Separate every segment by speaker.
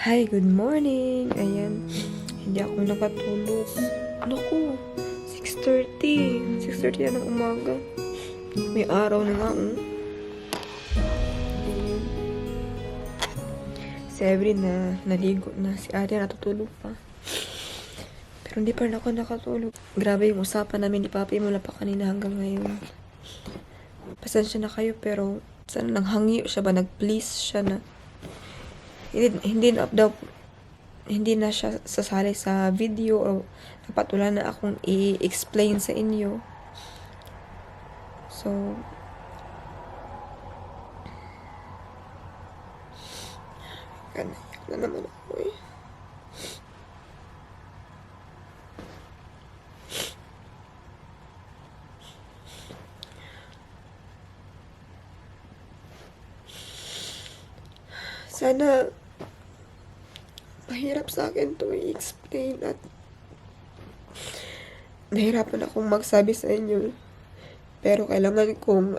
Speaker 1: Hi, good morning. Ayan, hindi ako nakatulog. Naku, 6:30. 6:30 na ng umaga. May araw na nga, Ayan. Si Evelyn na naligo na. Si Ate natutulog pa. Pero hindi pa rin ako nakatulog. Grabe yung usapan namin ni Papi mula pa kanina hanggang ngayon. Pasensya na kayo pero sana nanghangi siya ba? Nag-please siya na hindi na siya sasali sa video o dapat wala na akong i-explain sa inyo. So, kanayak na naman ako eh. Sana mahirap sa akin to i-explain at nahirapan akong magsabi sa inyo. Pero kailangan kong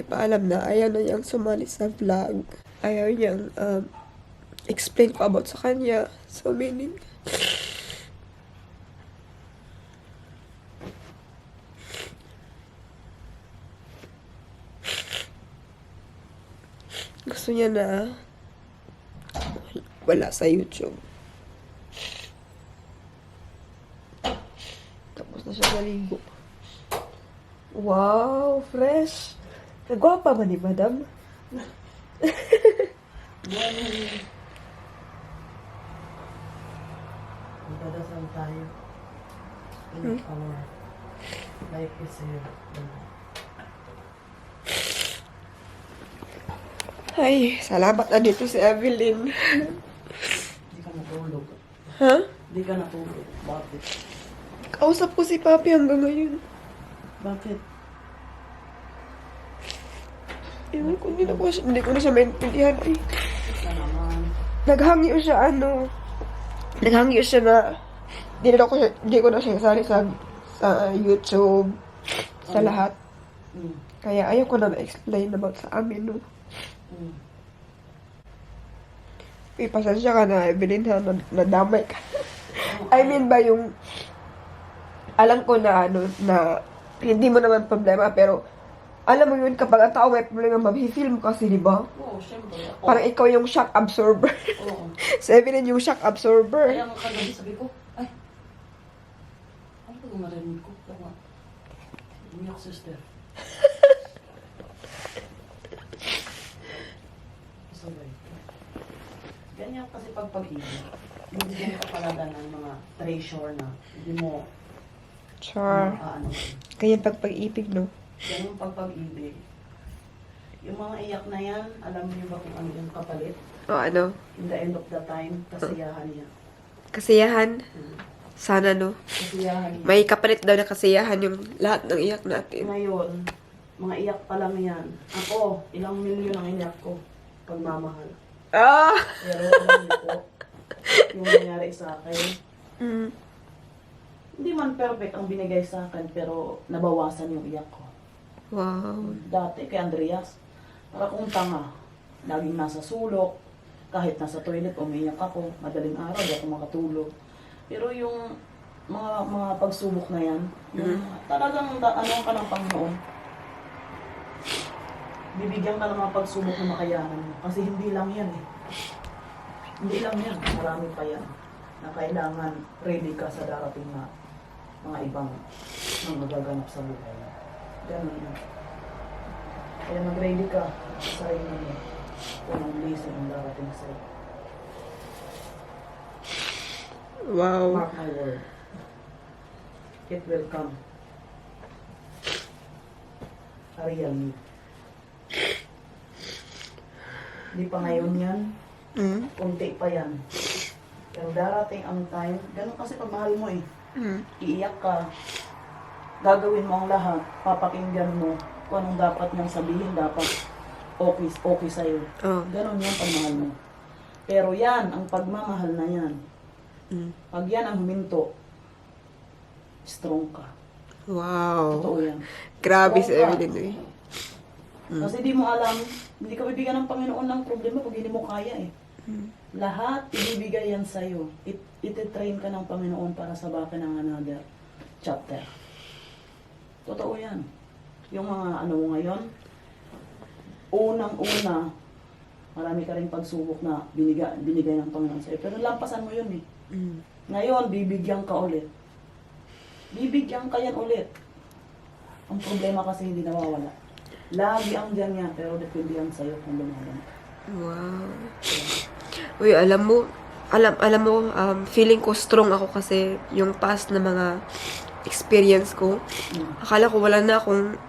Speaker 1: ipaalam na ayaw na niyang sumali sa vlog. Ayaw niyang explain ko about sa kanya. So meaning, gusto niya na wala sa YouTube. Tapos na siya naligo. Wow, fresh. Nagwapa ba ni Madam?
Speaker 2: Magdadasal tayo. In our life is here.
Speaker 1: Ay, salamat na dito si Evelyn.
Speaker 2: Hindi ka natulog.
Speaker 1: Ha?
Speaker 2: Hindi ka natulog. Bakit?
Speaker 1: Kausap ko si Papi hanggang ngayon.
Speaker 2: Bakit?
Speaker 1: Ewan ko, hindi ko na siya maintindihan. Ay,
Speaker 2: Isa naman.
Speaker 1: naghangi siya na hindi ko na siya sali sa YouTube, sa lahat. Kaya ayaw ko na ma-explain about sa amin, no. Pasensya ka na, Evelyn, ha, nadamay ka. I mean ba yung, alam ko na, na hindi mo naman problema, pero, alam mo yun, kapag ang tao may problema, mafe-feel mo kasi, di ba?
Speaker 2: Oo, syempre.
Speaker 1: Parang ikaw yung shock absorber.
Speaker 2: Oo.
Speaker 1: Si Evelyn yung shock absorber.
Speaker 2: Kaya nga kagabi sabi ko, ay, ano ba yung marinig ko? Kaya nga, umiyak sister. Sabay. Ganyan kasi pag pag-ibig, bibigyan ka pala ng mga treasure na hindi mo
Speaker 1: Sure.
Speaker 2: ano.
Speaker 1: Kaya pag-ibig, no?
Speaker 2: Ganyan pag pag-ibig. Yung mga iyak na yan, alam niyo ba kung ano yung kapalit?
Speaker 1: O ano?
Speaker 2: In the end of the time, kasiyahan niya.
Speaker 1: Kasiyahan. Sana, no?
Speaker 2: Kasiyahan niya.
Speaker 1: May kapalit daw na kasiyahan yung lahat ng iyak natin.
Speaker 2: Ngayon, mga iyak pa lang yan. Ako, ilang milyon ang iyak ko pagmamahal.
Speaker 1: Ah!
Speaker 2: Pero alam niyo po, yung nangyari sa akin,
Speaker 1: Mm.
Speaker 2: hindi man perfect ang binigay sa akin, pero nabawasan yung iyak ko.
Speaker 1: Wow.
Speaker 2: Dati kay Andreas, para kung tanga, laging nasa sulok, kahit nasa toilet, umiyak ako, madaling araw, di ako makatulog. Pero yung mga pagsubok na yan, yung talagang ano ka ng Panginoon, bibigyan ka ng mga pagsubok na makayanan mo. Kasi hindi lang yan eh. Hindi lang yan, marami pa yan na kailangan ready ka sa darating na mga ibang magaganap sa buhay. Ganun yan. Kaya mag-ready ka sa sarili mo kung ang blessing ang darating sa'yo.
Speaker 1: Wow.
Speaker 2: Mark my word. It will come. Really. Hindi pa ngayon yan.
Speaker 1: Mm.
Speaker 2: Kunti pa yan. Pero darating ang time, ganun kasi pag mahal mo eh.
Speaker 1: Mm.
Speaker 2: Iiyak ka, gagawin mo ang lahat, papakinggan mo kung anong dapat niyang sabihin, dapat okay sa'yo.
Speaker 1: Oh.
Speaker 2: Ganun yan pag mahal mo. Pero yan, ang pagmamahal na yan. Pag yan ang huminto, strong ka.
Speaker 1: Wow.
Speaker 2: Totoo yan.
Speaker 1: Grabe si
Speaker 2: Strong ka.
Speaker 1: Evelyn, eh.
Speaker 2: Kasi di mo alam Hindi ka bibigyan ng Panginoon ng problema pag hindi mo kaya eh. Lahat ibibigay yan sa'yo. Ititrain ka ng Panginoon para sa baka ng another chapter. Totoo yan. Yung mga ano mo ngayon, unang-una, marami ka rin pagsubok na binigay ng Panginoon sa'yo. Pero lampasan mo yun eh. Ngayon, bibigyan ka ulit. Bibigyan ka yan ulit. Ang problema kasi hindi nawawala. Lagi ang dyan yan, pero depende yan sa'yo kung lumaban.
Speaker 1: Wow. Uy, alam mo, feeling ko strong ako kasi yung past na mga experience ko. Akala ko wala na akong,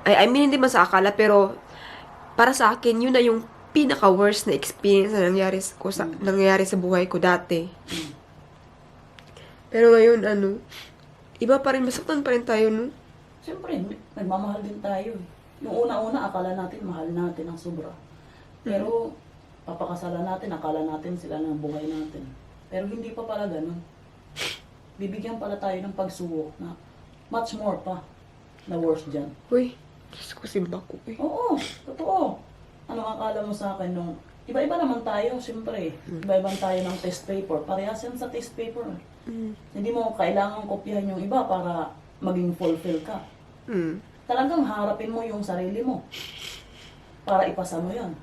Speaker 1: I mean, hindi man sa akala, pero para sa akin, yun na yung pinaka-worst na experience na nangyari sa buhay ko dati. Pero ngayon, iba pa rin, masaktan pa rin tayo, no?
Speaker 2: Siyempre, nagmamahal din tayo eh. Yung una-una, akala natin, mahal natin ang sobra. Pero, papakasalan natin, akala natin sila ng buhay natin. Pero hindi pa pala ganun. Bibigyan pala tayo ng pagsubok na much more pa na worse dyan.
Speaker 1: Uy, Diyos ko, simba ko eh.
Speaker 2: Oo, totoo. Ano akala mo sa akin nung... Iba-iba naman tayo, siyempre. Iba-iba tayo ng test paper. Parehas yan sa test paper. Hindi mo kailangan kopyahan yung iba para maging fulfill ka. Talagang harapin mo yung sarili mo para ipasa mo yun.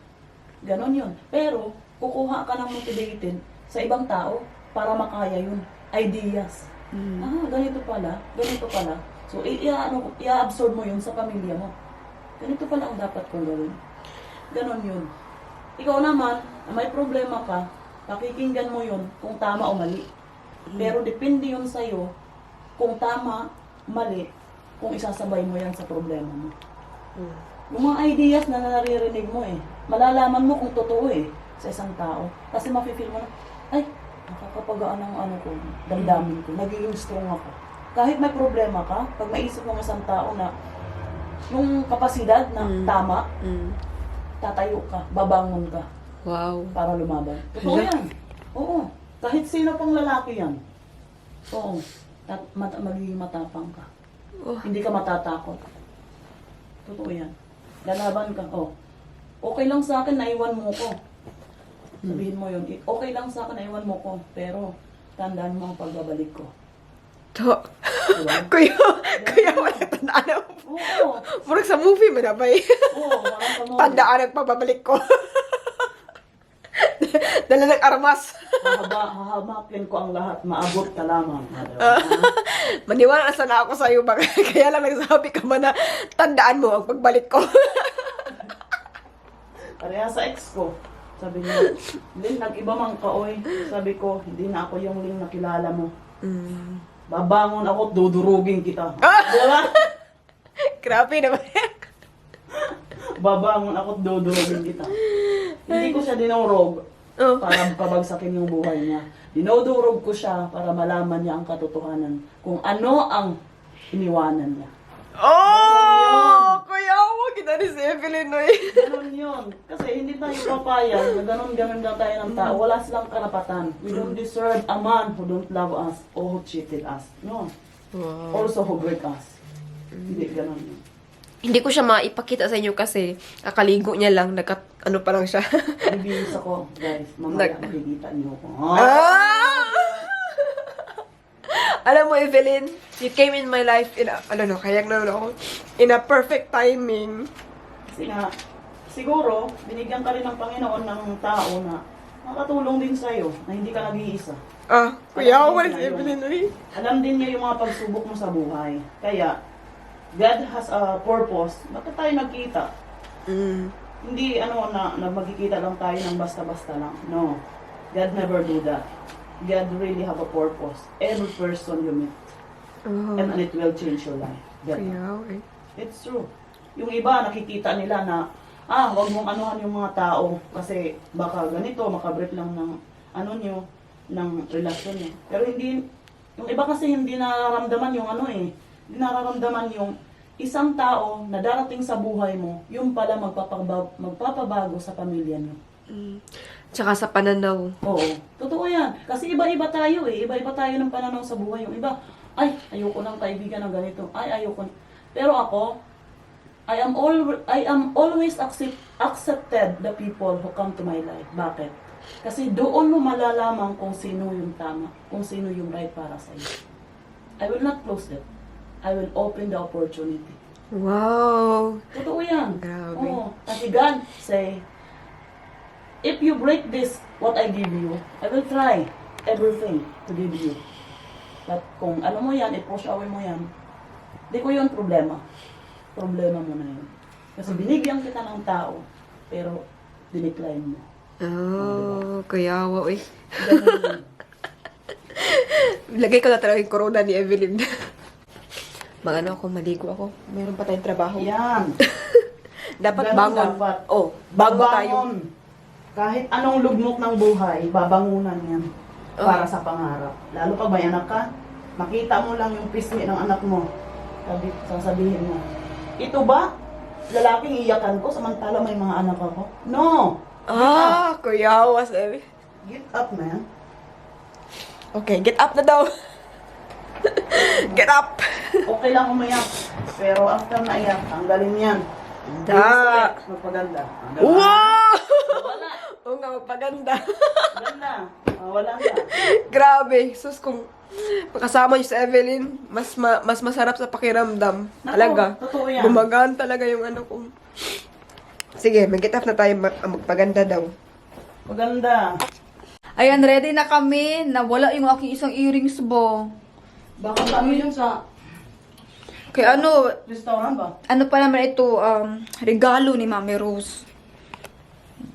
Speaker 2: Ganon yun. Pero, kukuha ka ng motivated sa ibang tao para makaya yun. Ideas. Ganito pala. So, i-absorb mo yun sa pamilya mo. Ganito pala ang dapat kong gawin. Ganon yun. Ikaw naman, na may problema ka, pakikinggan mo yun kung tama o mali. Pero depende yun sa'yo kung tama, mali, kung isasabay mo yan sa problema mo. Yung mga ideas na naririnig mo malalaman mo kung totoo sa isang tao. Kasi mafe-feel mo na, ay, nakakapagaan ang ko, damdamin ko, nagiging strong ako. Kahit may problema ka, pag maisip mo isang tao na yung kapasidad na tama, tatayo ka, babangon ka.
Speaker 1: Wow.
Speaker 2: Para lumaban. Totoo yan. Oo. Kahit sino pang lalaki yan. Oo. Magiging matapang ka. Hindi ka matatakot. Totoo yan. Lalaban ka. Okay lang sa akin, naiwan mo ko. Sabihin mo yun. Okay lang sa akin, naiwan mo ko. Pero, tandaan mo ang pagbabalik ko.
Speaker 1: To.
Speaker 2: Diba?
Speaker 1: Kuya, wala tandaan.
Speaker 2: Oo.
Speaker 1: Murag sa movie, manabay.
Speaker 2: Oo. Walang pamilya.
Speaker 1: Tandaan ang pababalik ko. Dala ng armas.
Speaker 2: Hahamakin ko ang lahat. Maabot ka lamang.
Speaker 1: Maniwala sana ako sa'yo. Kaya lang nagsabi ka man na tandaan mo ang pagbalik ko.
Speaker 2: Pareha sa ex ko. Sabi niya, Lynn, nag-iba man ka, oy. Sabi ko, hindi na ako yung Lynn na kilala mo. Babangon ako, dudurugin kita. Diba?
Speaker 1: Grabe naman.
Speaker 2: Babangon ako, dudurugin kita. Hindi ko siya dinurog para pabagsakin yung buhay niya. Dinudurog ko siya para malaman niya ang katotohanan kung ano ang iniwanan niya.
Speaker 1: Kuya, huwag kita ni si Evelyn, oy.
Speaker 2: Ganon yun. Kasi hindi tayo papayag na ganon-ganon lang tayo ng tao. Wala silang karapatan. We don't deserve a man who don't love us or who cheated us. No.
Speaker 1: Wow.
Speaker 2: Also who break us. Hindi ganon yun.
Speaker 1: Hindi ko siya maipakita sa inyo kasi kakaligo niya lang, ano pa lang siya.
Speaker 2: Bibihis ako, guys. Mamaya makikita niyo ako.
Speaker 1: Alam mo, Evelyn, you came in my life in a, in a perfect timing.
Speaker 2: Kasi nga, siguro, binigyan ka rin ng Panginoon ng tao na makatulong din sa'yo, na hindi ka nag-iisa.
Speaker 1: Kuya, wala si Evelyn, oy.
Speaker 2: Alam din niya yung mga pagsubok mo sa buhay. Kaya, God has a purpose. Bakit tayo nagkita? Hindi na magkikita lang tayo ng basta-basta lang. No. God never do that. God really have a purpose. Every person you meet. And it will change your life.
Speaker 1: Kuya, oy.
Speaker 2: It's true. Yung iba, nakikita nila na, wag mong anuhan yung mga tao kasi baka ganito, makabrip lang ng ng relasyon niyo. Pero hindi, yung iba kasi hindi nararamdaman yung hindi nararamdaman yung isang tao na darating sa buhay mo, yung pala magpapabago sa pamilya niyo.
Speaker 1: Tsaka sa pananaw.
Speaker 2: Oo. Totoo yan. Kasi iba-iba tayo Iba-iba tayo ng pananaw sa buhay. Yung iba, ay, ayoko ng kaibigan ng ganito. Ay, ayoko. Pero ako, I am always accepted the people who come to my life. Bakit? Kasi doon mo malalaman kung sino yung tama, kung sino yung right para sa iyo. I will not close it. I will open the opportunity.
Speaker 1: Wow!
Speaker 2: Totoo yan.
Speaker 1: Grabe.
Speaker 2: Oo. Kasi God say, if you break this, what I give you, I will try everything to give you. But kung ano mo yan, i-push away mo yan, di ko yun problema. Problema mo na yun. Kasi binigyan kita ng tao, pero dinicline mo.
Speaker 1: Oh, kayawa, eh.
Speaker 2: Ganun yun.
Speaker 1: Lagay ko na talaga yung corona ni Evelyn. Mag-ano ako, maligo ako. Meron pa tayong trabaho.
Speaker 2: Yan.
Speaker 1: Dapat
Speaker 2: Ganun
Speaker 1: bangon.
Speaker 2: dapat.
Speaker 1: Oh, bago tayo.
Speaker 2: Babangon. Kahit anong lugmok ng buhay, babangunan yan.
Speaker 1: Oh.
Speaker 2: Para sa pangarap. Lalo pag may anak ka, makita mo lang yung pisngi ng anak mo. Sasabihin mo, ito ba? Lalaking iyakan ko samantala may mga anak ako? No!
Speaker 1: Ah, kayawa, sabi.
Speaker 2: Get up, man.
Speaker 1: Okay, get up na daw. Get up!
Speaker 2: Okay lang umayak. Pero after na iyak, tanggalin yan.
Speaker 1: Da.
Speaker 2: Magpaganda.
Speaker 1: Wow!
Speaker 2: Wala.
Speaker 1: Oo nga, magpaganda.
Speaker 2: Ganda. Wala na.
Speaker 1: Grabe. Sus, kung kasama niyo sa Evelyn, mas masarap sa pakiramdam. Talaga.
Speaker 2: Totoo yan.
Speaker 1: Gumagaan talaga yung ano ko. Sige, mag-get up na tayo. Magpaganda daw.
Speaker 2: Maganda.
Speaker 3: Ayan, ready na kami. Nawala yung aking isang earrings bo.
Speaker 2: Baka kami yung sa
Speaker 3: Kaya
Speaker 2: restaurant ba?
Speaker 3: ano pa naman ito, regalo ni Mami Rose.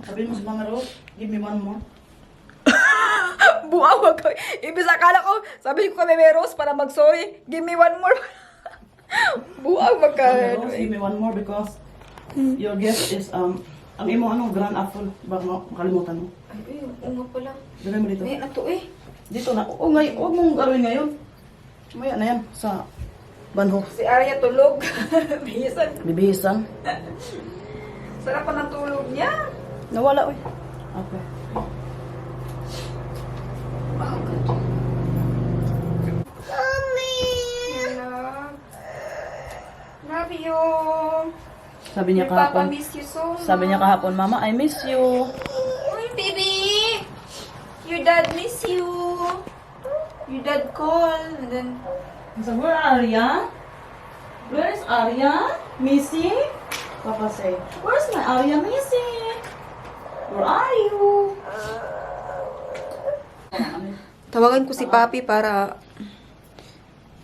Speaker 2: Sabi mo si Mama Rose, give me one more.
Speaker 1: Buawag ko. Ibig akala ko, sabi ko kami Rose para mag-sorry. Give me one more. Buawag ka.
Speaker 2: Mama Rose, give me one more because your gift is, ang imo grand apple. Baka makalimutan mo.
Speaker 1: Ay, oo nga pala.
Speaker 2: Dali mo dito.
Speaker 1: May ato eh.
Speaker 2: Dito na. Oo, ngayon. Huwag mong gawin ngayon. Maya na yan. Sa banho.
Speaker 1: Si Arya tulog. Bihisan.
Speaker 2: Bibihisan.
Speaker 1: Sarap pa ng tulog niya.
Speaker 2: Nawala, uy. Okay.
Speaker 1: Love. Love you.
Speaker 2: Sabi niya
Speaker 1: Your Papa
Speaker 2: kahapon.
Speaker 1: miss you so much.
Speaker 2: Sabi niya kahapon, Mama, I miss you.
Speaker 1: Uy, baby. Your dad miss you. Your dad call. And then,
Speaker 2: So, where Arya? Where is Arya? Missy? Papa say, where's my Arya Missy? Where are you?
Speaker 3: Tawagan ko si Papi para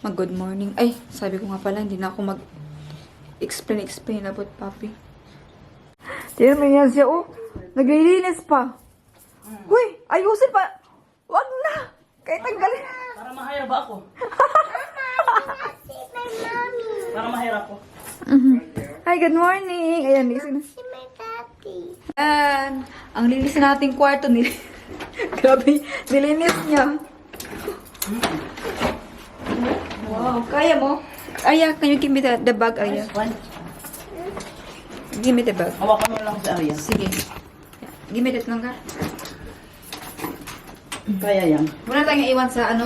Speaker 3: mag-good morning. Ay, sabi ko nga pala, hindi na ako mag-explain about Papi. Tignan mo yan siya, oh. Naglilinis pa. Uy, ayusin pa. Wag na. Kahit tanggalin.
Speaker 2: Para mahirap ba ako? Para mahirap ako.
Speaker 3: Hi, good morning. Ayan, lisin na. Ayan. Ang linis na nating kwarto. Grabe, nilinis niya. Wow, kaya mo? Aya, can you give me the bag, Aya?
Speaker 2: Nice one.
Speaker 3: Give me the bag.
Speaker 2: Hawakan mo lang si Arya.
Speaker 3: Sige. Yeah. Give me that langga.
Speaker 2: Kaya yan.
Speaker 3: Wala tayong iwan sa ano?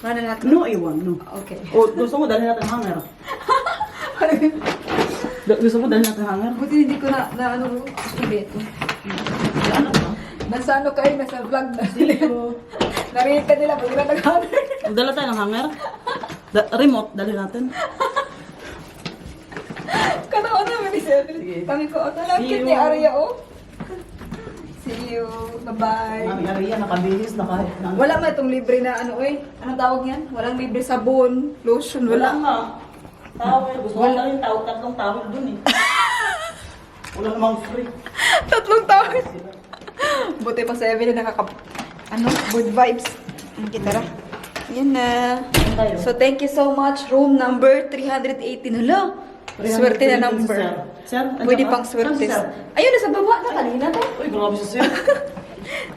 Speaker 3: Wala na natin.
Speaker 2: No, iwan, no.
Speaker 3: Okay.
Speaker 2: O, gusto mo dalhin natin hanger? Gusto mo dalhin natin hanger?
Speaker 3: Buti hindi ko na ano, ulit.
Speaker 2: Ano ba?
Speaker 3: Nasa ano kayo, nasa vlog na.
Speaker 2: See you.
Speaker 3: Narinig ka nila, pag nag-hammer.
Speaker 2: Magdala tayo ng hanger? Remote, dalhin natin.
Speaker 3: Kataon naman ni Seth.
Speaker 2: Sige.
Speaker 3: Kami ko, ang
Speaker 2: See
Speaker 3: cute
Speaker 2: you.
Speaker 3: ni Arya, oh. See you. Bye-bye.
Speaker 2: Mami Arya, nakabihis na kahit na.
Speaker 3: Wala man itong libre na ano, eh. Anong tawag yan? Walang libre sabon, lotion,
Speaker 2: Wala
Speaker 3: wala.
Speaker 2: nga. Tawag, gusto mo lang yung tawag, tatlong tawag dun eh. Wala namang free.
Speaker 3: 3 taon. Buti pa sa Evelyn good vibes. Ang kitara. Yan na.
Speaker 2: Tayo.
Speaker 3: So, thank you so much. Room number 318. Hala. Swerte na number.
Speaker 2: Sir, andyan
Speaker 3: Pwede
Speaker 2: ka?
Speaker 3: pang swerte.
Speaker 2: Saan si Sir?
Speaker 3: Ayun, nasa baba na kanina to.
Speaker 2: Uy, grabe si Sir.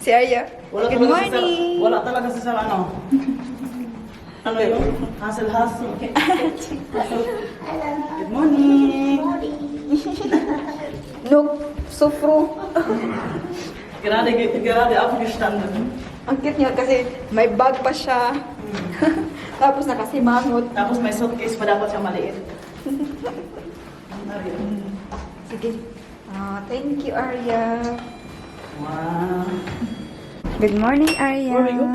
Speaker 3: Si Arya.
Speaker 2: Wala
Speaker 3: Good
Speaker 2: talaga si Sir.
Speaker 3: morning.
Speaker 2: Wala talaga si Sir, ano? Ano yun? Hassle. Good morning.
Speaker 3: No, sufro.
Speaker 2: Gerade aufgestanden.
Speaker 3: Ang cute niya kasi may bag pa siya. Tapos nakasimangot.
Speaker 2: Tapos may suitcase pa dapat siya maliit. Ano yun?
Speaker 3: Sige. Thank you, Arya.
Speaker 2: Wow.
Speaker 3: Good morning, Arya.
Speaker 2: Where we go?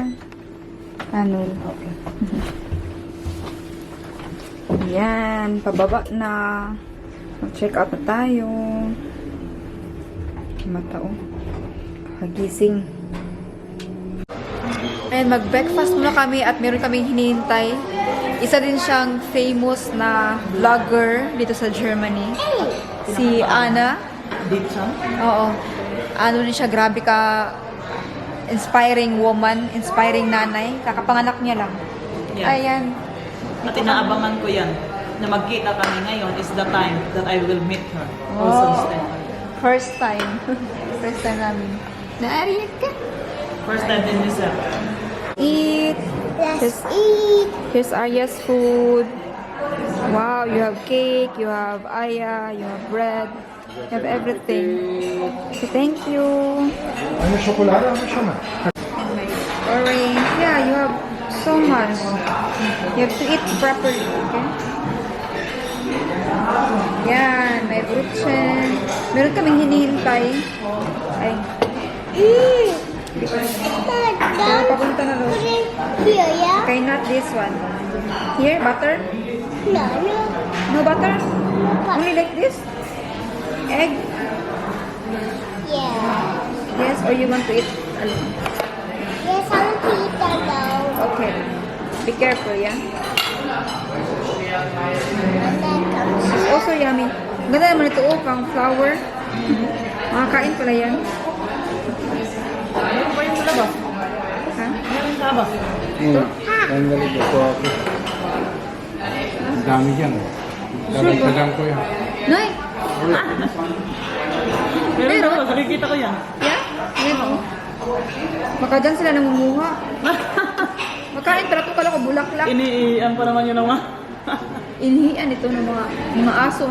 Speaker 3: Ano?
Speaker 2: Okay.
Speaker 3: Yan, pababa na. Mag-check out na tayo. Mata, oh. Kagising. Ayan, mag-breakfast muna kami at meron kaming hinihintay. Isa din siyang famous na vlogger dito sa Germany. Si Anna.
Speaker 2: Dito siya?
Speaker 3: Oo. Ano din siya, grabe ka inspiring woman, inspiring nanay. Kakapanganak niya lang.
Speaker 2: Yeah.
Speaker 3: Ayan.
Speaker 2: At inaabangan ko yan na magkita kami ngayon is the time that I will meet her.
Speaker 3: Wow.
Speaker 2: Also this time.
Speaker 3: First time. First time namin. Naariyan ka.
Speaker 2: First time in Lisa.
Speaker 3: Eat.
Speaker 4: Let's eat.
Speaker 3: Here's Arya's food. Wow, you have cake, you have Aya, you have bread, you have everything. Okay, thank you.
Speaker 5: Eine Schokolade habe ich schon mal.
Speaker 3: And my orange. Yeah, you have so much. You have to eat properly, okay? Yan, may brutchen. Meron kaming hinihintay. Ay. Pero papunta na daw.
Speaker 4: Here, yeah?
Speaker 3: Okay, not this one. Here, butter?
Speaker 4: No, no.
Speaker 3: No butter? Only like this? Egg?
Speaker 4: Yeah.
Speaker 3: Yes, or you want to eat alone?
Speaker 4: Yes, I want to eat that though.
Speaker 3: Okay. Be careful, yeah?
Speaker 4: And then comes
Speaker 3: It's also yummy. Ganda naman ito, oh, pang flour. Makakain pala yan.
Speaker 2: Meron pa yung labas.
Speaker 3: Ha?
Speaker 2: Meron ka ba?
Speaker 5: Ang galing ito ako. Ang dami yan. Dalang ko yan.
Speaker 3: Nay!
Speaker 2: Meron ka ba? Nakikita ko yan.
Speaker 3: Yeah? Yan, oh. Baka dyan sila namumuha. Makain pala ito, kala ko bulaklak.
Speaker 2: Iniiyan pa naman yun naman.
Speaker 3: Inihian ito ng mga aso.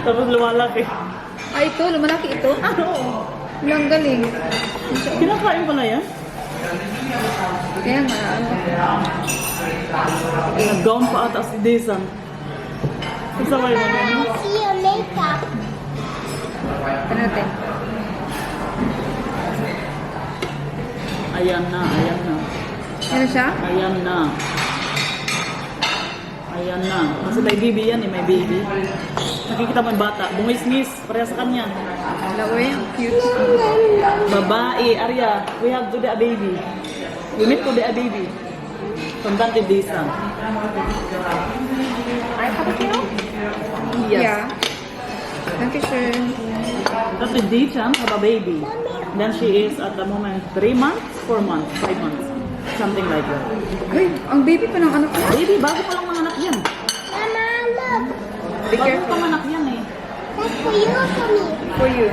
Speaker 2: Tapos lumalaki.
Speaker 3: Ay, ito, lumalaki ito. Walang galing.
Speaker 2: Kinakain pala yan?
Speaker 3: Kaya nga, ano.
Speaker 2: Nag-gown pa ata si Desan. Kasabay mo
Speaker 4: I
Speaker 2: din.
Speaker 4: see your makeup.
Speaker 3: Ito natin.
Speaker 2: Ayan na, ayan na.
Speaker 3: Ano siya?
Speaker 2: Ayan na. Ayan na. Kasi may baby yan eh, may baby. Nakikita mo yung bata. Bungis-ngis. Pareha sa kanya.
Speaker 3: Laoy, cute.
Speaker 2: Babae, Arya, we have today a baby. We meet today a baby. From Dante Desan.
Speaker 3: Ay, kapatid.
Speaker 2: Yes.
Speaker 3: Yeah. Dankeschön.
Speaker 2: Dante Desan have a baby. Then she is at the moment 3 months, 4 months, 5 months. Something like that.
Speaker 3: Ay, ang baby pa ng anak ko.
Speaker 2: Baby, bago pa lang manganak yan.
Speaker 4: Mama, look.
Speaker 3: Be
Speaker 2: Bago
Speaker 3: careful.
Speaker 2: pa manganak yan eh.
Speaker 4: That's for you or for me?
Speaker 3: For you.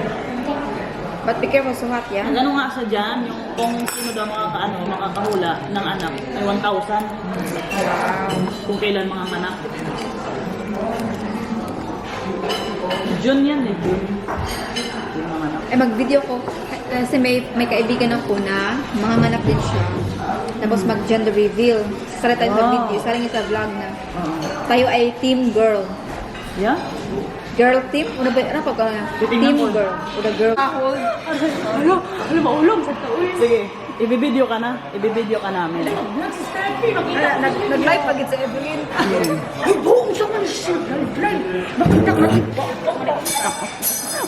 Speaker 3: But be careful, suhat, yeah?
Speaker 2: Ang ano nga sa dyan, yung kung sino daw makakahula ng anak, ay 1,000. Kung kailan mga anak. June yan eh, June. Yung mga anak.
Speaker 3: Eh, mag-video ko. Kasi may kaibigan ako na manganganak din siya. Tapos mag-gender reveal. Sara tayo sa
Speaker 2: Wow.
Speaker 3: video. Sara nga sa vlog na.
Speaker 2: Oo.
Speaker 3: Tayo ay team girl.
Speaker 2: Yeah?
Speaker 3: Girl team? Una ba? Ano pag
Speaker 2: Titingnan
Speaker 3: team
Speaker 2: ko.
Speaker 3: girl? Una girl.
Speaker 2: Ano? Ano ba ulong? Sige, ibibideo ka na. Ibibideo ka namin.
Speaker 3: Nag-live pag sa Evelyn.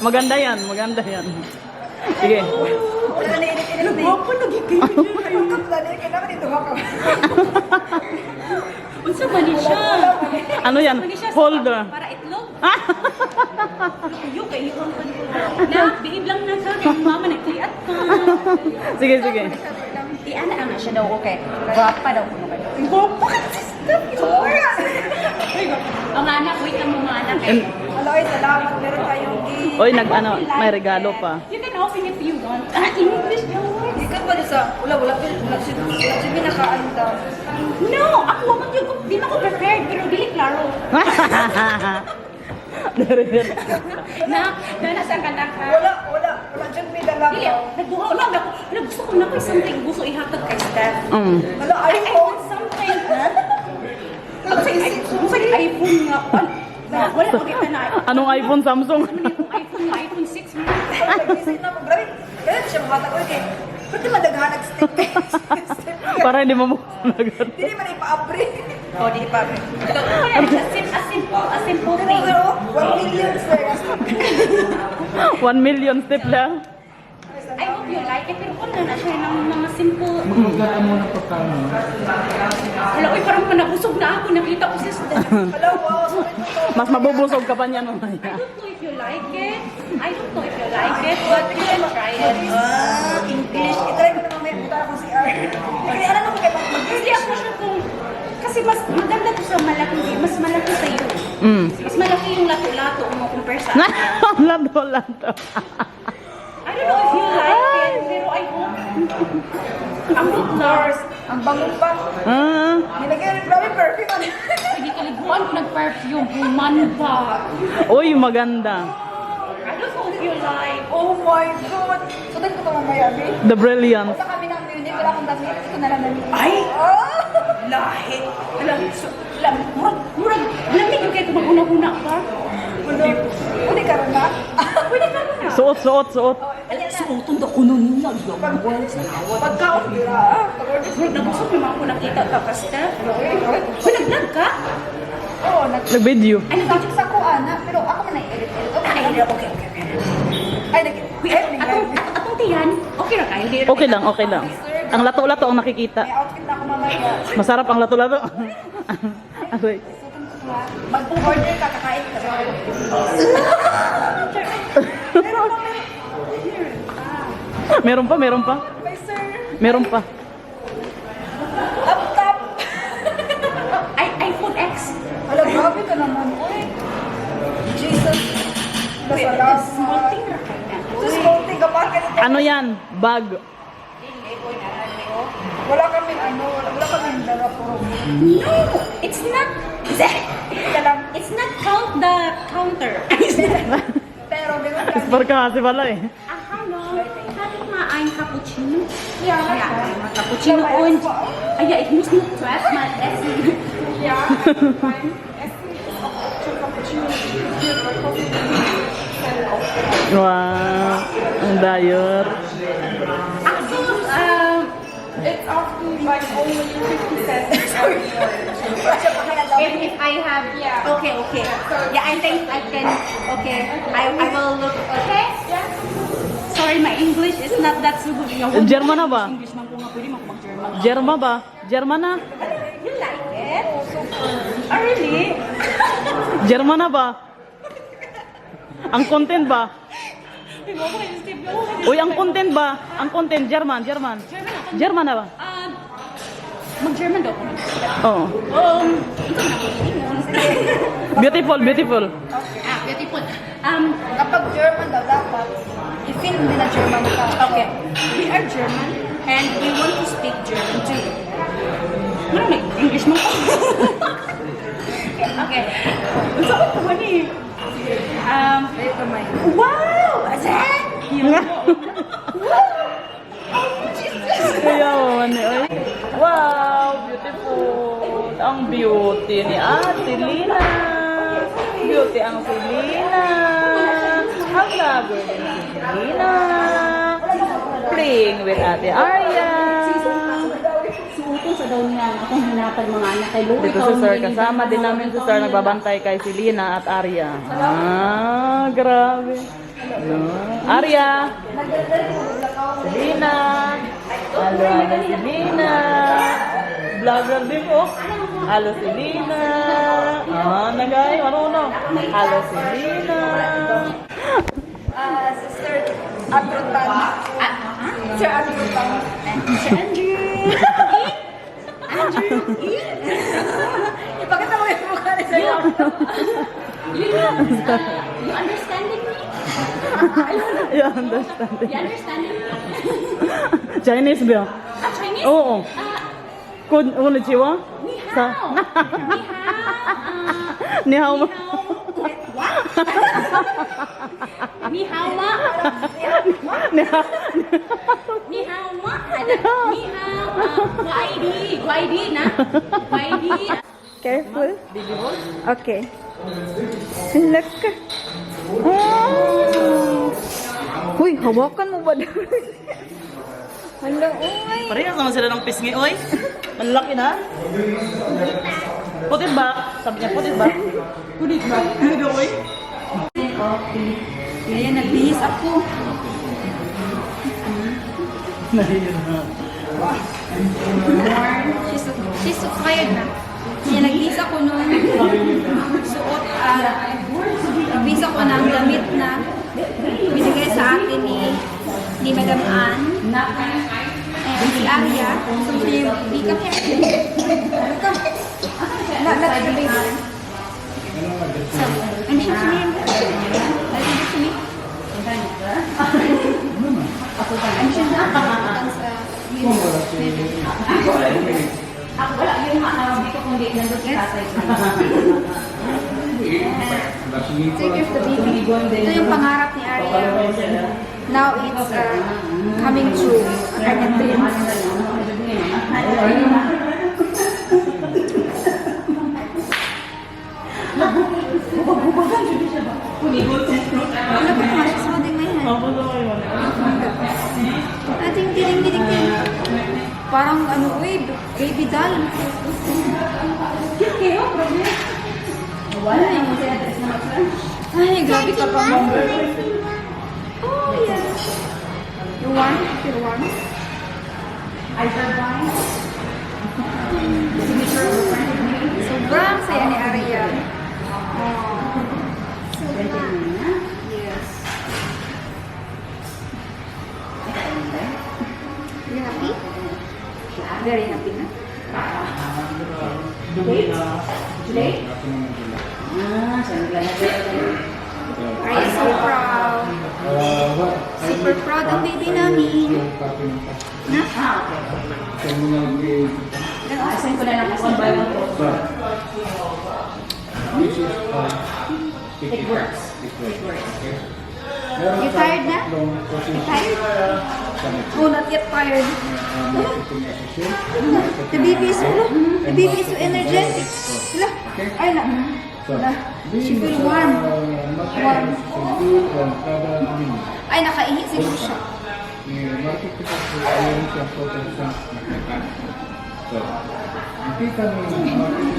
Speaker 2: Maganda yan, maganda yan. Sige.
Speaker 6: Unsa ba ni siya?
Speaker 2: Ano yan? Holder.
Speaker 6: Para itlog. Yung kay iwan pa na. Bihib lang na sa akin. Mama nagkliat pa.
Speaker 2: Sige, sige.
Speaker 6: Di ana siya daw okay. Guwapa daw kuno kayo. Guwapa ka sister. Ang anak, wait lang mga anak eh.
Speaker 3: Aloy, salamat. Meron tayong
Speaker 2: Oy, nag-ano, may regalo pa.
Speaker 6: You can open if you want. English daw.
Speaker 3: Ikat pa din sa... Wala siya pinakaano daw.
Speaker 6: No, ako man yung di na ko prepared pero dili klaro. Na nasa kanak ha.
Speaker 3: Wala dyan may dala.
Speaker 6: Dili, nagbuha lang ako. Gusto ko na ko something gusto ihatag kay Steph.
Speaker 3: Wala,
Speaker 6: I want something, ha? Ang sa iPhone nga. Wala ko kita na.
Speaker 3: Anong iPhone, Samsung?
Speaker 6: iPhone 6 mo.
Speaker 1: Nag-visit na mo. Grabe. Kaya siya makatag ko eh. Pwede madaghan nag-stick.
Speaker 3: Para hindi mo agad.
Speaker 1: Hindi man ipa-upgrade. Oh, di pa-upgrade.
Speaker 6: Kaya, a simple thing.
Speaker 1: Pero, 1 million sir.
Speaker 3: 1 million step lang.
Speaker 6: I hope you like it. Pero kung na siya ng mga simple.
Speaker 5: Magkano mo na pagkano?
Speaker 6: Wala, uy, parang panabusog na ako. Nakita ko siya.
Speaker 1: Hello, wow. Sorry po to.
Speaker 3: Mas mabubusog ka pa niya
Speaker 6: I
Speaker 3: mamaya.
Speaker 6: don't know if you like it. I don't know if you like it, but you can try it.
Speaker 1: English. I-try ko na mamaya. Punta ako si R. Kaya alam mo kayo
Speaker 6: Hindi ako siya kung... Kasi mas maganda ko sa malaki. Mas malaki sa'yo. Mas malaki yung lato-lato mo compare sa akin.
Speaker 3: Lato.
Speaker 6: I don't know if you like it, pero I hope. Ang good nurse.
Speaker 1: Ang bango pa. Nilagyan ng grabe perfume.
Speaker 6: Hindi kaliguan ko nag-perfume. Human ba?
Speaker 3: Uy, maganda.
Speaker 6: I don't know if you like.
Speaker 1: Oh my God. Sudan ko ito mamaya, babe.
Speaker 3: The Brilliant.
Speaker 1: Punta kami ng Munich. Wala akong damit. Ito na lang damit.
Speaker 6: Ay!
Speaker 1: Oh!
Speaker 6: Lahi. Alam, murag, lamig yung kayo kung mag-una-una ka.
Speaker 1: Pwede ka rin na?
Speaker 6: Pwede ka na.
Speaker 3: Suot.
Speaker 6: Suotong da kuno niya.
Speaker 1: Pagkaon, dira.
Speaker 6: Murag, nabusog naman ako nakita ka, Kasta. Uy, nag-vlog ka?
Speaker 1: Oo,
Speaker 3: Nag-video.
Speaker 6: Ano ba?
Speaker 1: sa ko, ana. Pero ako man na-edit. Okay. Ay,
Speaker 6: Uy, atong tiyan, okay na kayo? Di na
Speaker 3: Okay
Speaker 6: kayo-
Speaker 3: lang. Ang lato-lato ang nakikita.
Speaker 1: May outfit na ako mamaya.
Speaker 3: Masarap ang lato-lato. Agoy.
Speaker 1: Mag-order ka, kakain ka.
Speaker 3: Meron pa.
Speaker 1: May sir.
Speaker 3: Meron pa.
Speaker 1: Up top.
Speaker 6: iPhone X.
Speaker 1: Wala, grabe ka naman. Uy. Jesus.
Speaker 6: Wait,
Speaker 1: Salamat.
Speaker 6: small thing na kayo na.
Speaker 1: Just floating ka pa.
Speaker 3: Ano yan? Bag.
Speaker 1: Wala kaming dala puro.
Speaker 6: No, it's not. It's not count the counter.
Speaker 1: Pero, ganun lang.
Speaker 3: Spar ka kasi pala eh.
Speaker 6: Hallo, hatte ich mal ein Cappuccino?
Speaker 1: Ja,
Speaker 6: Ja, einmal Cappuccino und... Ah ja, ich muss noch zuerst mal essen.
Speaker 1: Ja, mein Essen ist auch schon Cappuccino.
Speaker 3: Wow. Ang dayot.
Speaker 6: Ach so,
Speaker 4: It's often like only 50 cents.
Speaker 6: if I have... Okay. Yeah, I think I can... Okay, I will look... Okay? Sorry, my English is not that so good.
Speaker 3: German na ba?
Speaker 6: English man ko nga, pwede mag-German.
Speaker 3: German ba? German na?
Speaker 6: You like it? Oh, really?
Speaker 3: German na ba? Ang content ba? Uy, ang content ba? Ang content, German. German na ba?
Speaker 6: Mag-German daw.
Speaker 3: Oo. Beautiful.
Speaker 6: Beautiful.
Speaker 1: Kapag German daw, dapat i-film din na German ka.
Speaker 6: Okay. We are German and we want to speak German too. Ano na? English mo ko? Okay. Gusto ko ito man eh. Wow! Azan!
Speaker 3: Kaya man eh. Wow, beautiful. Ang beauty ni Ate Lina. Beauty ang si Lina. Ang vlogger din si Lina. Playing with Ate Arya.
Speaker 6: Suutin sa daw niya. Akong hanapan mga anak kay Louie.
Speaker 3: Dito si Sir, kasama din namin si Sir, nagbabantay kay si Lina at Arya. Grabe. No. Arya! Si Lina! Halo si Lina! Vlogger din po. Halo si Lina! Nagay, marunong. Halo si Lina!
Speaker 1: Sister Andrew Tan. Sir Andrew Tan. Ipakita mo yung mukha ni Sir
Speaker 6: You understanding me?
Speaker 3: You understand it.
Speaker 6: You understanding me?
Speaker 3: Chinese ba?
Speaker 6: Chinese?
Speaker 3: Oo. Konnichiwa?
Speaker 6: Ni
Speaker 3: Sa?
Speaker 6: hao.
Speaker 3: Ni hao ma?
Speaker 6: Ni hao ma?
Speaker 3: Ni hao?
Speaker 6: Ni hao ma? Ni hao. Guaidi na? Guaidi.
Speaker 3: Careful. Okay. Halak ka. Oh. Uy, hawakan mo ba daw? Hala, uy.
Speaker 2: Parehas naman sila ng pisngi, oy. Malaki na. Putit ba? Sabi niya, putit ba? Putit ba? Oy.
Speaker 6: Kaya nagbihis ako. She's so tired na. Kaya nagbihis ako noon. Suot, nagbihis ako ng damit na binigay sa akin ni Madam Ann. And si Arya. So, siya yung pick-up hair. Not the baby. So, and she to me. To me. And siya na. Ako wala yung hindi ko kundi nandun sa tatay ko. Take care of the baby. Ito yung pangarap ni Arya. Now it's coming true. Kanyang dreams. Wala pa nga siya sa holding my hand. Ating tiring. Parang ano, baby doll. Cute kayo, grabe. Wala na yung address na matla. Ay, grabe ka pa mo. Oh, yeah. You want? You want? I survive. Signature of a friend of mine. Sobrang saya ni Arya. Oh. Sobrang. Yes. You happy? Very happy na. Today? Are you so proud? Super proud ang baby namin. Na? Asan ko na lang kasi by one po. It works. You tired na? You tired? Oh, not yet tired. The baby is so energetic. Look, ay na. She feel warm. Ay, nakaihi siguro siya.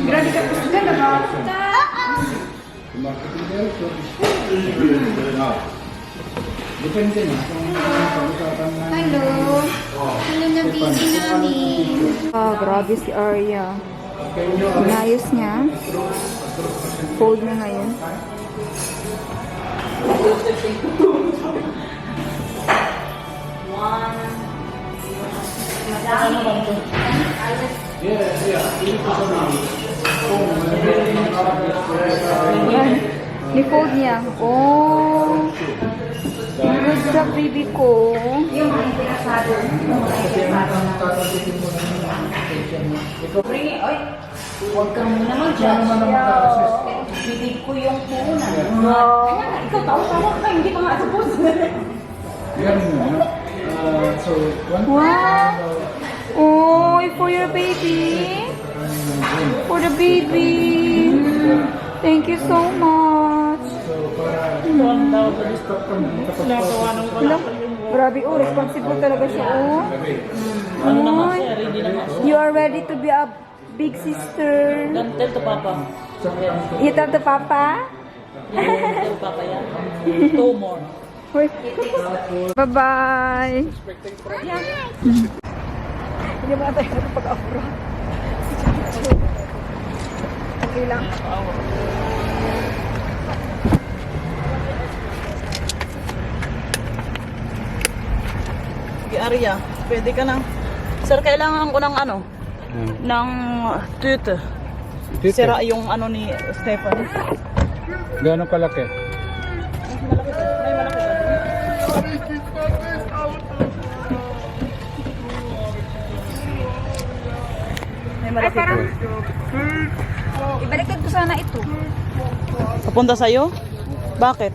Speaker 6: Grabe ka po sila, nakakita.
Speaker 5: Depende na kung pag-usapan na.
Speaker 6: Hello. Hello na baby namin.
Speaker 3: Grabe si Arya. Inayos niya. Fold na ngayon. Ni-fold niya. Oh. Good job, baby ko.
Speaker 6: Yung pinasado. Oy, huwag kang muna mag-judge. Bibig ko yung punan. Ikaw tawa ka, hindi pa nga suppose.
Speaker 5: Yan mo. So,
Speaker 3: Wow. Oh, for your baby. For the baby. Thank you so much. Hello? Grabe, oh, responsible talaga siya, oh.
Speaker 2: Ano naman siya, ready naman siya.
Speaker 3: You are ready to be a big sister.
Speaker 2: Don't tell to Papa.
Speaker 3: You tell the papa?
Speaker 2: Tell Papa yan. 2 more.
Speaker 3: Bye-bye. Hindi mo tayo pag-afro. Okay lang.
Speaker 2: Sige, Arya, pwede ka na. Sir, kailangan ko ng ano? Ng tooth. Sira yung ano ni Stefan.
Speaker 5: Gano'ng kalaki?
Speaker 2: May malaki ba? May malaki ba?
Speaker 3: Ibaliktad ko sana ito.
Speaker 2: Papunta sa'yo? Bakit?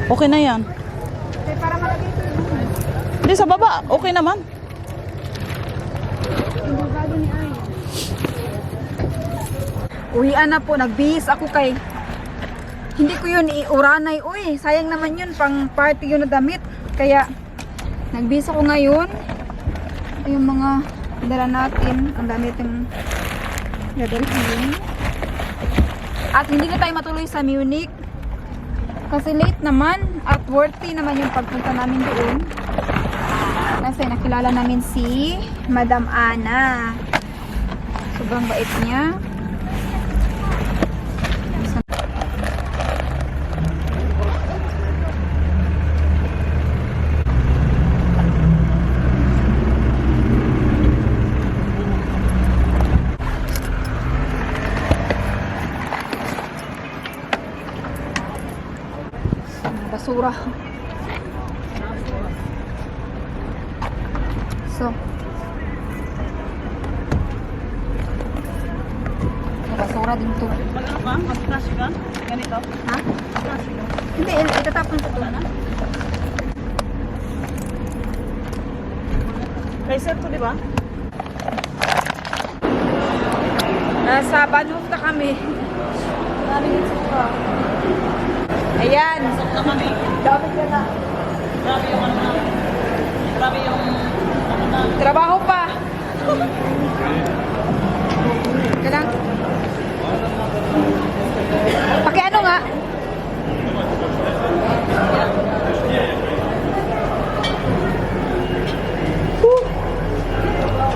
Speaker 2: Okay na yan.
Speaker 3: Para malaki ito.
Speaker 2: Hindi, sa baba. Okay naman.
Speaker 3: Uwian na po, nagbihis ako kay hindi ko yun iuranay. Uy, sayang naman yun, pang party yun na damit. Kaya nagbihis ako ngayon. Ito yung mga dala natin. Ang dami itong dadalhin. At hindi na tayo matuloy sa Munich kasi late naman at worthy naman yung pagpunta namin doon. Kasi nakilala namin si Madam Ana. Sobrang bait niya. Basura. So, may basura din to.
Speaker 2: Mag-ano ka? Mag-crash ka? Ganito?
Speaker 3: Ha? Hindi, itatapon ko to.
Speaker 2: Kaiser to, di ba?
Speaker 3: Nasa Bahnhof na kami. Maraming basura. Ayan.
Speaker 2: Na kami.
Speaker 3: Dami ka na.
Speaker 2: Grabe yung ano na. Grabe yung ano na.
Speaker 3: Trabaho pa. Kailang. Pakiano nga.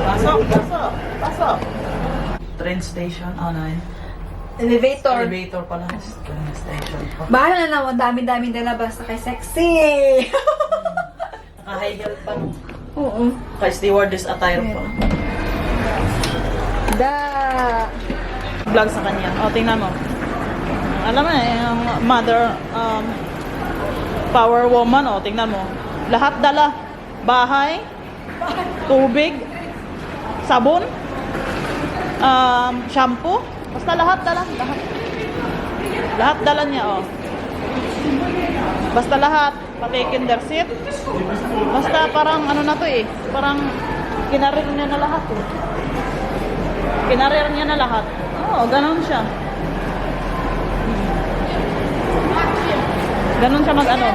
Speaker 2: Pasok, pasok, pasok. Train station, ano yun?
Speaker 3: Elevator.
Speaker 2: Elevator pala. Train station.
Speaker 3: Bahala na naman, dami-daming dala basta kay sexy.
Speaker 2: Naka-high heel pa.
Speaker 3: Oo.
Speaker 2: Naka-stewardess attire pa.
Speaker 3: Da.
Speaker 2: Vlog sa kanya. O, tingnan mo. Alam mo yung mother, power woman, o, tingnan mo. Lahat dala. Bahay, tubig, sabon, shampoo, basta lahat dala. Lahat dala niya, o. Basta lahat. Pati kinder seat. Basta parang ano na to eh. Parang kinarir niya na lahat eh. Kinarir niya na lahat. Oo, ganun siya. Ganun siya mag-ano.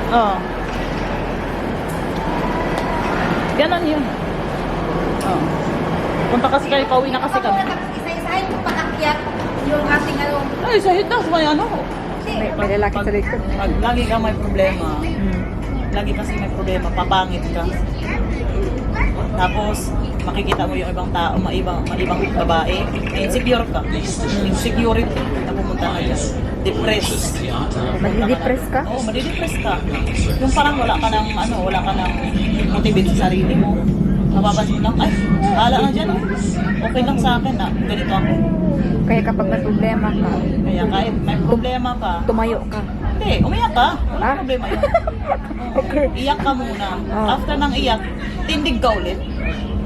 Speaker 2: Oo. Ganun yun. Oo. Punta kasi kayo, pauwi na kasi kami.
Speaker 6: Isa-isahin ko patakyat yung ating ano.
Speaker 2: Ay, sahid na. May ano.
Speaker 3: May lalaki sa likod.
Speaker 2: Pag lagi ka may problema, lagi kasi may problema, papangit ka. Tapos, makikita mo yung ibang tao, maibang babae, insecure ka. Insecurity na pumunta ka dyan. Depressed.
Speaker 3: Madidepress ka?
Speaker 2: Oo, madidepress ka. Yung parang wala ka ng motivate sa sarili mo. Mapapansin lang, ay, hala na dyan. Okay lang sa akin na, ganito ako.
Speaker 3: Kaya kapag may problema ka,
Speaker 2: Kaya kahit may problema ka,
Speaker 3: tumayo ka.
Speaker 2: hindi, umiyak ka. Wala
Speaker 3: Ah?
Speaker 2: problema yun.
Speaker 3: Okay.
Speaker 2: Iyak ka muna.
Speaker 3: Oh.
Speaker 2: After ng iyak, tindig ka ulit.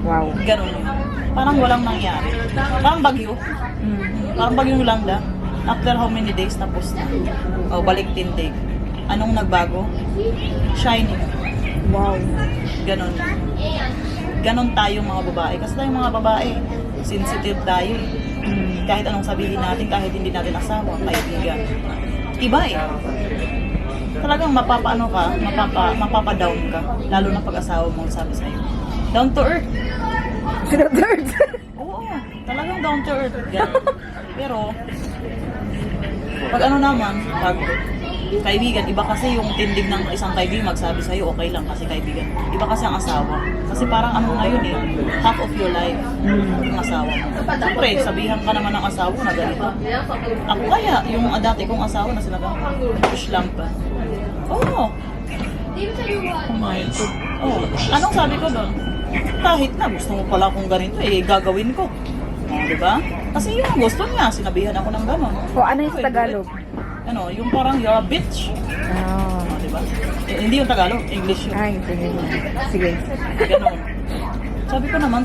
Speaker 3: Wow.
Speaker 2: Ganun yun. Parang walang nangyari. Parang bagyo. Parang bagyong lambda. After how many days, tapos na. O, balik tindig. Anong nagbago? Shining.
Speaker 3: Wow.
Speaker 2: Ganon. Ganon tayo mga babae. Kasi tayong mga babae, sensitive tayo. Kahit anong sabihin natin, kahit hindi natin asawa, kaibigan. Iba eh. Talagang mapapaano ka, mapapadown ka. Lalo na pag asawa mo sabi sa'yo. Down to earth.
Speaker 3: Sinatard.
Speaker 2: Oo, talagang down to earth. Ganun. Pero, pag ano naman, pag kaibigan, iba kasi yung tindig ng isang kaibigan magsabi sa'yo, okay lang kasi kaibigan. Iba kasi ang asawa. Kasi parang ano na yun eh, half of your life, yung asawa mo. Siyempre, sabihan ka naman ng asawa na ganito. Ako kaya, yung dati kong asawa na sinabi, push lang pa. Oo. Oh, anong sabi ko doon? Kahit na gusto mo pala kung ganito, eh, gagawin ko. Diba? Kasi yun ang gusto niya, sinabihan ako ng gano'n.
Speaker 3: O ano yung sa Tagalog?
Speaker 2: Ano, yung parang you're a bitch.
Speaker 3: Oh.
Speaker 2: Diba? Eh, hindi yung Tagalog, English yun.
Speaker 3: Ay, sige.
Speaker 2: Ganon. Sabi ko naman,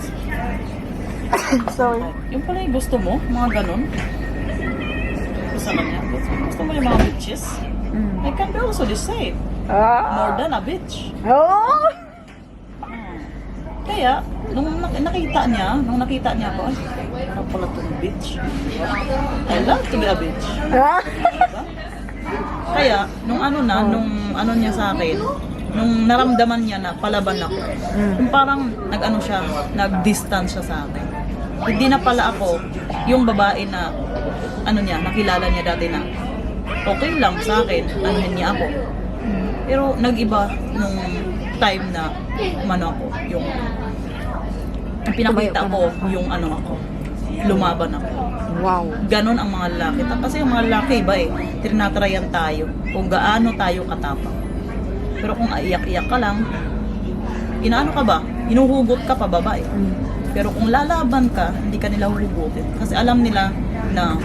Speaker 3: Sorry.
Speaker 2: yung pala yung gusto mo, mga ganon. Gusto niya. Gusto mo yung mga bitches? I can be also the same. More
Speaker 3: Ah.
Speaker 2: than a bitch.
Speaker 3: Oh.
Speaker 2: Kaya, nung nakita niya ako, ay, parang pala itong bitch. I love to be a bitch. Diba? Kaya, nung ano niya sa akin, nung naramdaman niya na palaban ako, yung parang nag-distance siya sa akin. Hindi na pala ako yung babae na, nakilala niya dati na, okay lang sa akin, anuhin niya ako. Pero nag-iba nung time na, yung pinakita ko, yung ako, lumaban ako.
Speaker 3: Wow.
Speaker 2: Ganon ang mga lalaki. Kasi yung mga lalaki iba tinatrayan tayo kung gaano tayo katapang. Pero kung iyak-iyak ka lang, inaano ka ba? Hinuhugot ka pa baba Pero kung lalaban ka, hindi ka nila huhugutin. Kasi alam nila na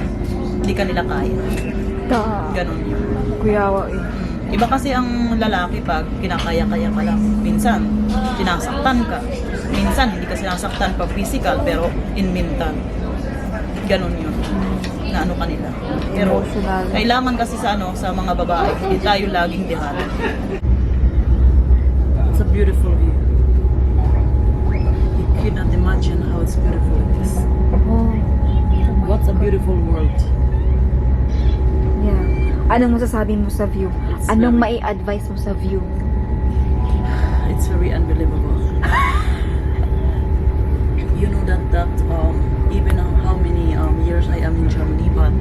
Speaker 2: hindi ka nila kaya. Ganon yun.
Speaker 3: Kuyawa
Speaker 2: Iba kasi ang lalaki pag kinakaya-kaya ka lang. Minsan, sinasaktan ka. Minsan, hindi ka sinasaktan pag physical, pero in mental. Ganon yun. Na kanila. Pero,
Speaker 3: Emotional.
Speaker 2: kailangan kasi sa mga babae, hindi tayo laging dihala. It's a beautiful view. You cannot imagine how it's beautiful it is.
Speaker 3: Oh.
Speaker 2: What's a beautiful world?
Speaker 3: Yeah. Anong masasabi mo sa view? Anong mai-advise mo sa view?
Speaker 2: It's very unbelievable. You know that even how many years I am in Germany, but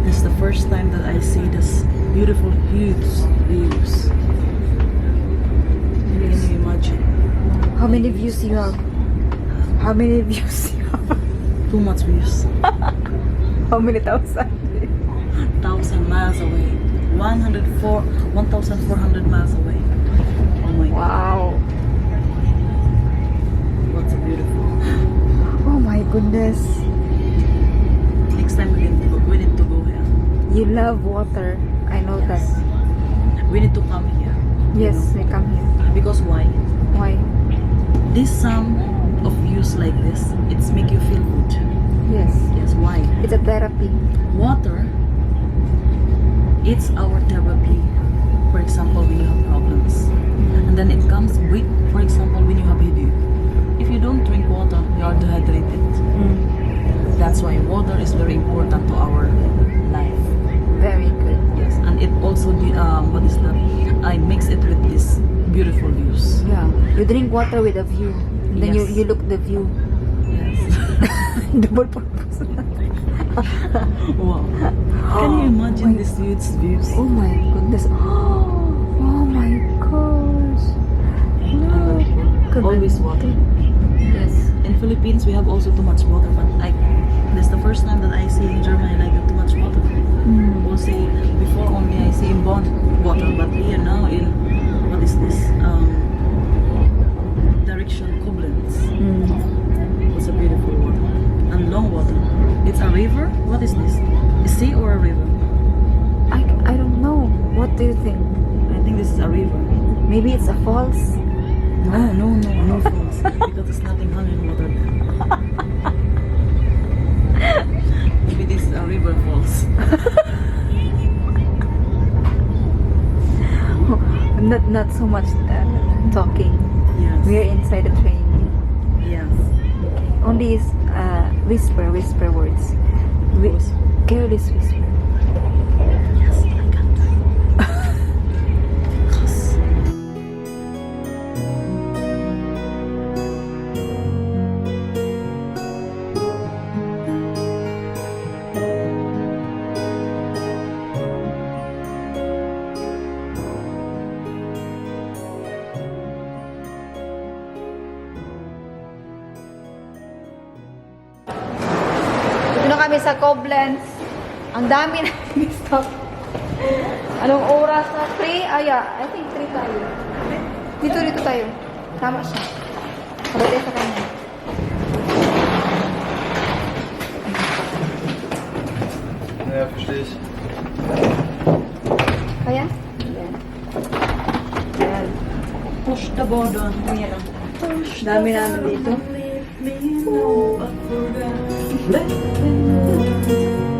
Speaker 2: this is the first time that I see this beautiful, huge views. Can you imagine?
Speaker 3: How many views you have? How many views you have?
Speaker 2: Too much views.
Speaker 3: How many thousand?
Speaker 2: 1,000 miles away. 1,400 miles away. Oh my God.
Speaker 3: Wow.
Speaker 2: What's a beautiful.
Speaker 3: Oh my goodness.
Speaker 2: Next time we need to go here.
Speaker 3: You love water. I know that.
Speaker 2: We need to come here.
Speaker 3: Yes, we come here.
Speaker 2: Because why?
Speaker 3: Why?
Speaker 2: This of views like this, it's make you feel good.
Speaker 3: Yes.
Speaker 2: Yes, why?
Speaker 3: It's a therapy.
Speaker 2: Water, it's our therapy. For example, when you have problems. And then it comes with, for example, when you have headache. If you don't drink water, you are dehydrated. That's why water is very important to our life.
Speaker 3: Very good.
Speaker 2: Yes, and it also, I mix it with this beautiful views.
Speaker 3: Yeah. You drink water with a view. And then
Speaker 2: Yes.
Speaker 3: you look the view.
Speaker 2: Yes.
Speaker 3: Double purpose.
Speaker 2: Wow. Can you imagine these huge views?
Speaker 3: Oh my goodness. Oh my gosh. Look.
Speaker 2: Always water.
Speaker 3: Yes.
Speaker 2: In Philippines, we have also too much water, but this is the first time that I see in Germany like too much water. We'll see, before only I see in Bonn water, but here now in, what is this? Direction Koblenz. It's a beautiful water. And long water. It's a river? What is this? A sea or a river?
Speaker 3: I don't know. What do you think?
Speaker 2: I think this is a river.
Speaker 3: Maybe it's a falls?
Speaker 2: No falls. Because there's nothing running water there. Maybe this is a river falls.
Speaker 3: Not so much talking.
Speaker 2: Yes.
Speaker 3: We're inside the train.
Speaker 2: Yes.
Speaker 3: Only is whisper words. Careless whisper.
Speaker 2: Yes, I can do it. Yes.
Speaker 3: Dito na kami sa Koblenz. Ang dami namin stop. Anong oras na? 3? I think 3 tayo. Dito tayo. Tama siya. Sabay tayo sa kanya.
Speaker 5: Ja, verstehe ich.
Speaker 3: Kaya? Ayan. Ayan.
Speaker 2: Push the border.
Speaker 3: Ayan. Dami namin dito.
Speaker 2: Let me know I forgot. Let me know.